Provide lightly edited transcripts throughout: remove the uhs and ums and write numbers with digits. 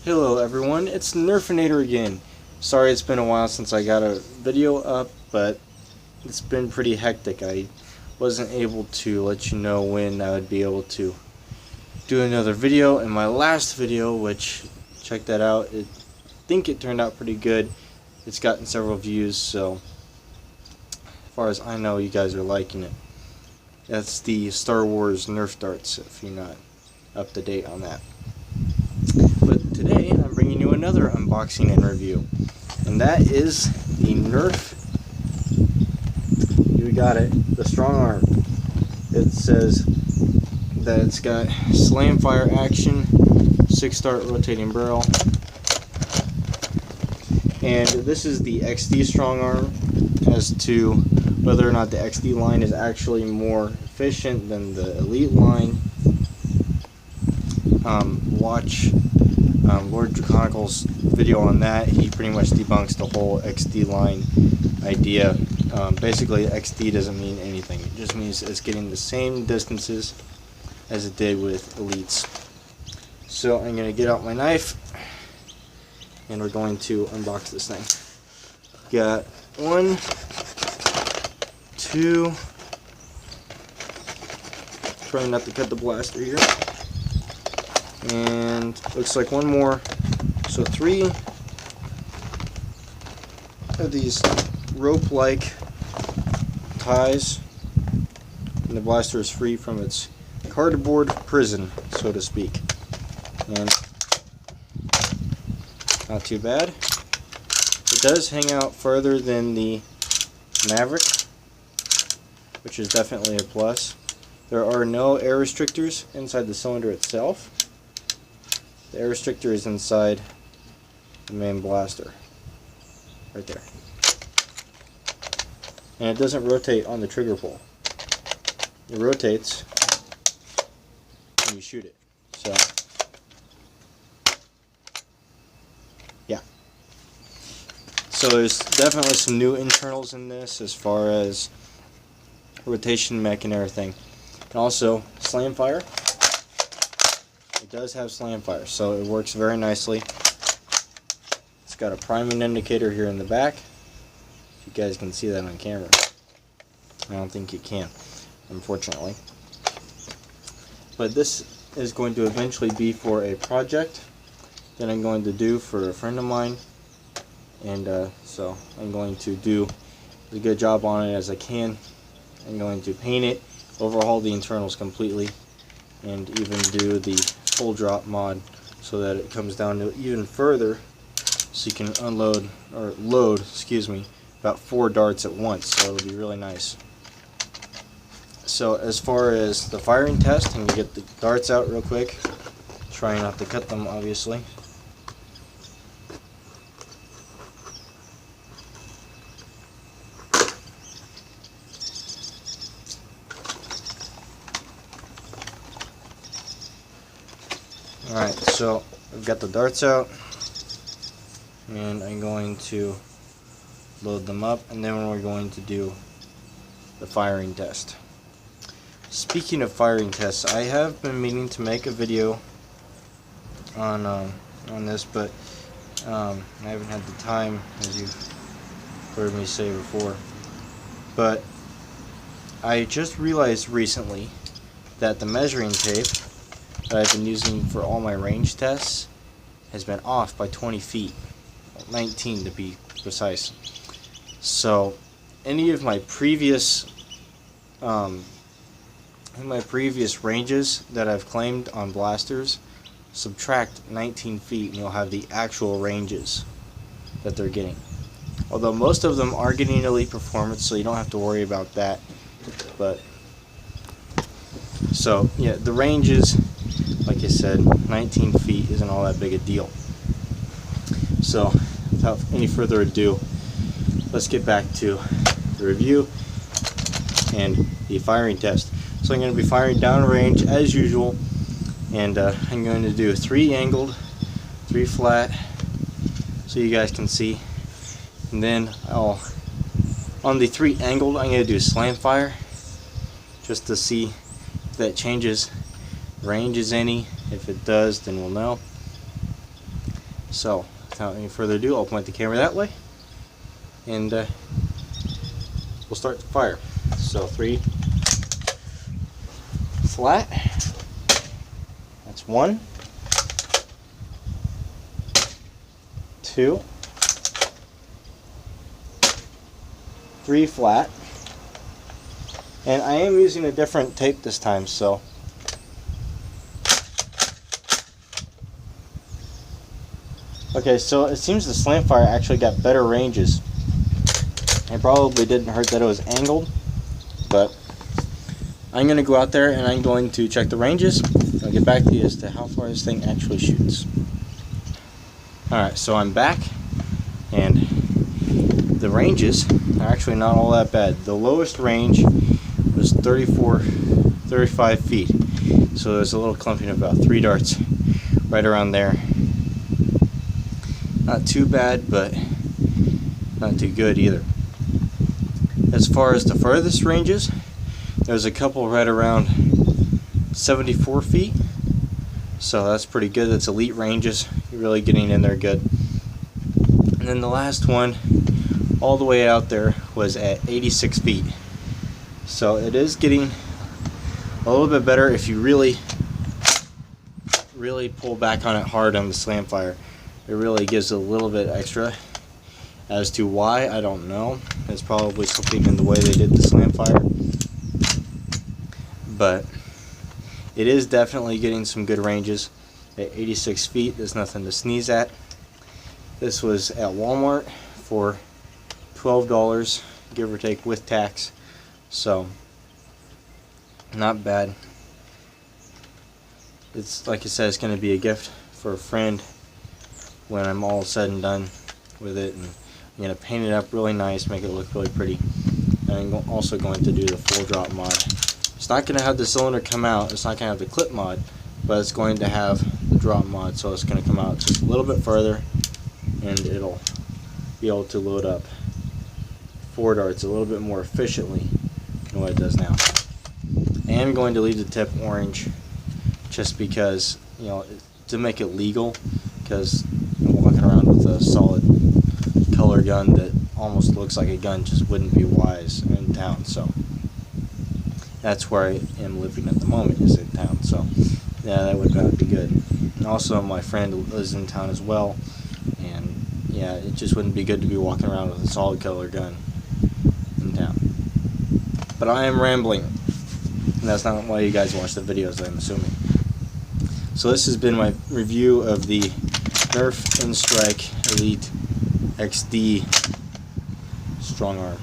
Hello everyone, it's Nerfinator again. Sorry it's been a while since I got a video up, but it's been pretty hectic. I wasn't able to let you know when I would be able to do another video. And my last video, which, check that out, I think it turned out pretty good. It's gotten several views, so as far as I know, you guys are liking it. That's the Star Wars Nerf darts, if you're not up to date on that. But today I'm bringing you another unboxing and review, and that is the Nerf. You got it, the strongarm. It says that it's got slam fire action, 6-start rotating barrel, and this is the XD strongarm. As to whether or not the XD line is actually more efficient than the elite line, watch Lord Draconical's video on that. He pretty much debunks the whole XD line idea. Basically, XD doesn't mean anything. It just means it's getting the same distances as it did with elites. So I'm going to get out my knife, and we're going to unbox this thing. Got 1, 2. Trying not to cut the blaster here. And looks like 1 more, so 3 of these rope-like ties, and the blaster is free from its cardboard prison, so to speak. And not too bad. It does hang out farther than the Maverick, which is definitely a plus. There are no air restrictors inside the cylinder itself. The air restrictor is inside the main blaster, right there. And it doesn't rotate on the trigger pull. It rotates when you shoot it. So, yeah. So there's definitely some new internals in this as far as rotation mech and everything. And also, slam fire. It does have slam fire, so it works very nicely. It's got a priming indicator here in the back. If you guys can see that on camera. I don't think you can, unfortunately. But this is going to eventually be for a project that I'm going to do for a friend of mine. And so I'm going to do as good job on it as I can. I'm going to paint it, overhaul the internals completely, and even do the full drop mod so that it comes down to even further, so you can unload or load, excuse me, about 4 darts at once. So it'll be really nice. So as far as the firing test, I'm gonna get the darts out real quick. Try not to cut them, obviously. Alright, so I've got the darts out, and I'm going to load them up, and then we're going to do the firing test. Speaking of firing tests, I have been meaning to make a video on this, but I haven't had the time, as you've heard me say before. But I just realized recently that the measuring tape that I've been using for all my range tests has been off by 20 feet, 19 to be precise. So any of my previous ranges that I've claimed on blasters, subtract 19 feet and you'll have the actual ranges that they're getting. Although most of them are getting elite performance, so you don't have to worry about that. But so yeah, the ranges, like I said, 19 feet isn't all that big a deal. So without any further ado, let's get back to the review and the firing test. So I'm going to be firing downrange as usual, and I'm going to do 3 angled, 3 flat, so you guys can see. And then on the 3 angled, I'm going to do slam fire, just to see if that changes ranges any. If it does, then we'll know. So without any further ado, I'll point the camera that way, and we'll start the fire. So 3 flat, that's 1, 2, 3 flat, and I am using a different tape this time, so okay, so it seems the slam fire actually got better ranges. It probably didn't hurt that it was angled, but I'm going to go out there and I'm going to check the ranges. I'll get back to you as to how far this thing actually shoots. Alright, so I'm back, and the ranges are actually not all that bad. The lowest range was 35 feet, so there's a little clumping of about 3 darts right around there. Not too bad, but not too good either. As far as the farthest ranges, there's a couple right around 74 feet, so that's pretty good. That's elite ranges. You're really getting in there good. And then the last one all the way out there was at 86 feet, so it is getting a little bit better if you really pull back on it hard on the slam fire. It really gives a little bit extra. As to why, I don't know. It's probably something in the way they did the slam fire, but it is definitely getting some good ranges. At 86 feet, there's nothing to sneeze at. This was at Walmart for $12, give or take, with tax, so not bad. It's, like I said, it's going to be a gift for a friend when I'm all said and done with it, and I'm going to paint it up really nice, make it look really pretty. And I'm also going to do the full drop mod. It's not going to have the cylinder come out, it's not going to have the clip mod, but it's going to have the drop mod, so it's going to come out just a little bit further, and it'll be able to load up 4 darts a little bit more efficiently than what it does now. I am going to leave the tip orange just because, you know, to make it legal, because I'm walking around with a solid color gun that almost looks like a gun just wouldn't be wise in town. So that's where I am living at the moment, is in town, so yeah, that would probably be good. And also my friend lives in town as well, and yeah, it just wouldn't be good to be walking around with a solid color gun in town. But I am rambling, and that's not why you guys watch the videos, I'm assuming. So this has been my review of the Nerf In-Strike Elite XD strongarm.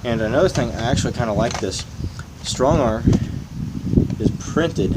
And another thing, I actually kind of like this. Strongarm is printed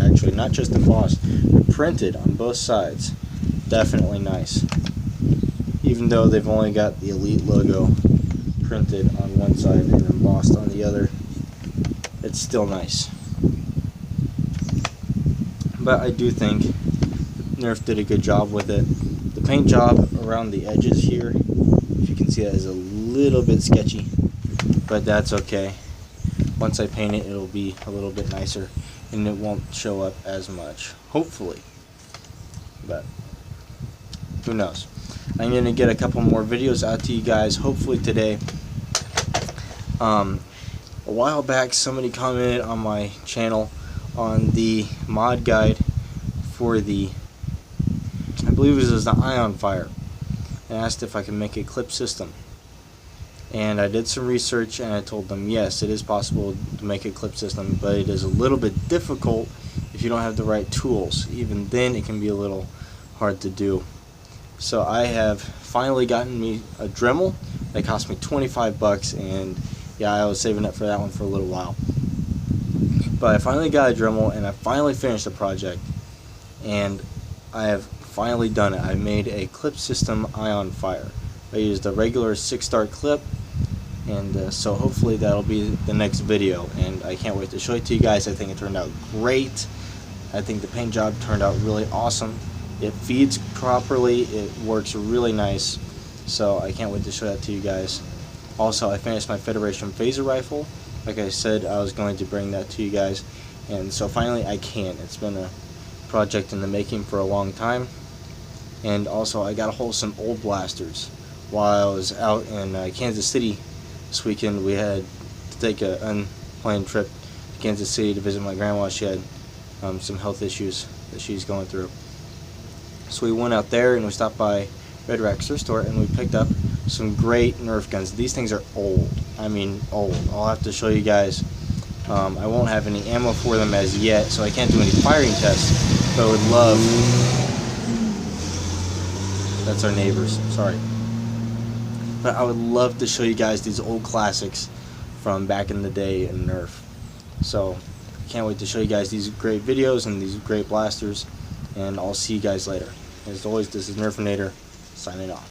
actually, not just embossed, but printed on both sides. Definitely nice. Even though they've only got the Elite logo printed on one side and embossed on the other, it's still nice. But I do think Nerf did a good job with it. The paint job around the edges here, if you can see that, is a little bit sketchy, but that's okay. Once I paint it, it'll be a little bit nicer and it won't show up as much, hopefully. But who knows. I'm going to get a couple more videos out to you guys, hopefully today. A while back, somebody commented on my channel on the mod guide for the, I believe it was the ion fire, and asked if I could make a clip system. And I did some research, and I told them yes, it is possible to make a clip system, but it is a little bit difficult if you don't have the right tools. Even then, it can be a little hard to do. So I have finally gotten me a Dremel that cost me 25 bucks, and yeah, I was saving up for that one for a little while. But I finally got a Dremel, and I finally finished the project, and I have finally done it. I made a clip system ion fire. I used a regular 6-dart clip, and so hopefully that'll be the next video, and I can't wait to show it to you guys. I think it turned out great. I think the paint job turned out really awesome. It feeds properly, it works really nice, so I can't wait to show that to you guys. Also, I finished my Federation phaser rifle. Like I said, I was going to bring that to you guys, and so finally I can. It's been a project in the making for a long time, And also I got a hold of some old blasters. While I was out in Kansas City this weekend, we had to take an unplanned trip to Kansas City to visit my grandma. She had some health issues that she's going through. So we went out there and we stopped by Red Rack Thrift Store and we picked up some great Nerf guns. These things are old. I mean old. I'll have to show you guys. I won't have any ammo for them as yet, so I can't do any firing tests, but I would love... That's our neighbors, sorry. But I would love to show you guys these old classics from back in the day in Nerf. So, can't wait to show you guys these great videos and these great blasters, and I'll see you guys later. As always, this is Nerfinator, signing off.